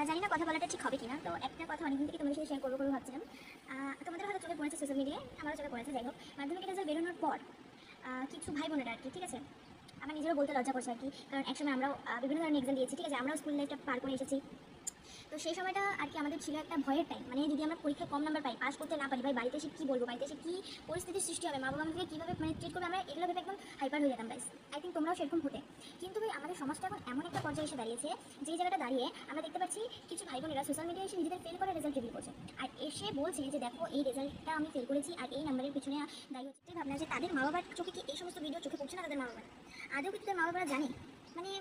জানি না কথা বলাটা ঠিক হবে কিনা, তো একটা কথা অনেকদিন থেকে তোমাদের সাথে শেয়ার করবো ভাবছিলাম। তোমাদের হয়তো চোখে পড়েছে সোশ্যাল মিডিয়ায়, আমারও চোখে পড়েছে। যাই হোক, মাধ্যমিক রেজাল্ট বেরোনোর পর কিছু ভাই বোনেরা আর কি, ঠিক আছে, আমার নিজেরও বলতে লজ্জা করছে আর কি, কারণ একসময় আমরাও বিভিন্ন ধরনের এক্সাম দিয়েছি, ঠিক আছে, আমরাও স্কুল লাইফটা পার করে এসেছি। তো সেই সময়টা আর কি আমাদের ছিল একটা ভয়ের টাইম, মানে যদি আমরা পরীক্ষায় কম নাম্বার পাই, পাস করতে না পারি, ভাই বাড়িতে এসে কী বলবো, বাড়িতে এসে কী পরিস্থিতির সৃষ্টি হবে, মা বাবা আমাদেরকে কীভাবে মানে ট্রিট করবে, আমরা এগুলো ভেবে একদম হাইপার হয়ে যেতাম গাইস। আই থিঙ্ক তোমরাও সেরকম হতে। কিন্তু ভাই আমাদের সমাজটা এখন এমন একটা পর্যায়ে এসে দাঁড়িয়েছে, যেই জায়গাটা দাঁড়িয়ে আমরা দেখতে পাচ্ছি কিছু ভাই বোনেরা সোশ্যাল মিডিয়ায় এসে নিজেদের ফেল করে রেজাল্ট রিভিল করছে, আর এসে বলছে যে দেখো এই রেজাল্টটা আমি ফেল করেছি আর এই নাম্বারের পিছনে দায়ী হচ্ছে। ভাবনা যে তাদের মা বাবার চোখে কি এই সমস্ত ভিডিও চোখে পড়ছে না? তাদের মা বাবা আদৌ কি তাদের মা বাবারা জানে? মানে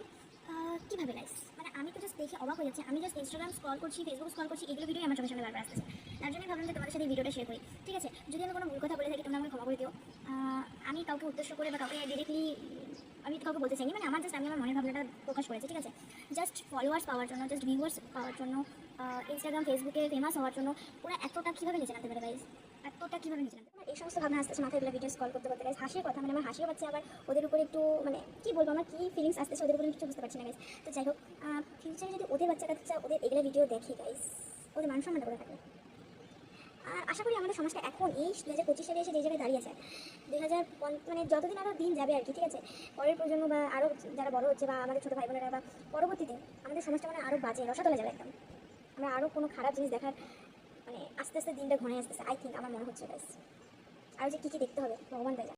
কীভাবে গাইস, মানে আমি তো জাস্ট দেখে অবাক হয়ে যাচ্ছে। আমি জাস্ট ইনস্টাগ্রাম স্ক্রল করছি, ফেসবুক স্ক্রল করছি, এগুলো ভিডিও আমার চোখের সামনে বারবার আসতেছে। তার জন্যই ভাবলাম যে তোমাদের সাথে এই ভিডিওটা শেয়ার করি, ঠিক আছে। যদি আমি কোনো ভুল কথা বলে থাকি তোমরা আমাকে ক্ষমা করে দিও। আমি কাউকে উদ্দেশ্য করে বা কাউকে ডিরেক্টলি আমি কাউকে বলতে চাইনি, মানে আমি আমার মনের ভাবনাটা প্রকাশ করেছি, ঠিক আছে। জাস্ট ফলোয়ার্স পাওয়ার জন্য, জাস্ট ভিউয়ার্স পাওয়ার জন্য, ইনস্টাগ্রাম ফেসবুকে ফেমাস হওয়ার জন্য ওরা এতটা কীভাবে নিচে নামতে পারে গাইস, এতটা কীভাবে নিচে নামতে পারে? এই সমস্ত ভাবনা আসতেছে মাথায়, এগুলো ভিডিও স্ক্রল করতে করতে গাইস হাসির কথা, মানে আমার হাসিও পাচ্ছে, আবার ওদের উপরে একটু মানে কী বলবো, আমার কী ফিলিংস আসতেছে ওদের উপরে কিছু বুঝতে পারছি না গাইস। তো যাই হোক, ফিউচারে যদি ওদের বাচ্চা কাচ্চা ওদের এগুলো ভিডিও দেখি গাইস, ওদের মান সম্মানটা করে থাকে। আর আশা করি আমাদের সমাজটা এখন এই 2025 সালে এসে যে জায়গায় দাঁড়িয়েছে, 2050 মানে যতদিন আরও দিন যাবে আর কি, ঠিক আছে, পরের প্রজন্ম বা আরও যারা বড় হচ্ছে বা আমাদের ছোটো ভাই বোনেরা বা পরবর্তীতে আমাদের সমাজটা মানে আরও বাজে রসাতলে যাবে একদম। আমরা আরও কোনো খারাপ জিনিস দেখার মানে আস্তে আস্তে দিনটা ঘনিয়ে আসতেছে, আই থিঙ্ক আমার মনে হচ্ছে গাইস। আর যে কী কী দেখতে হবে ভগবান তাই জানে।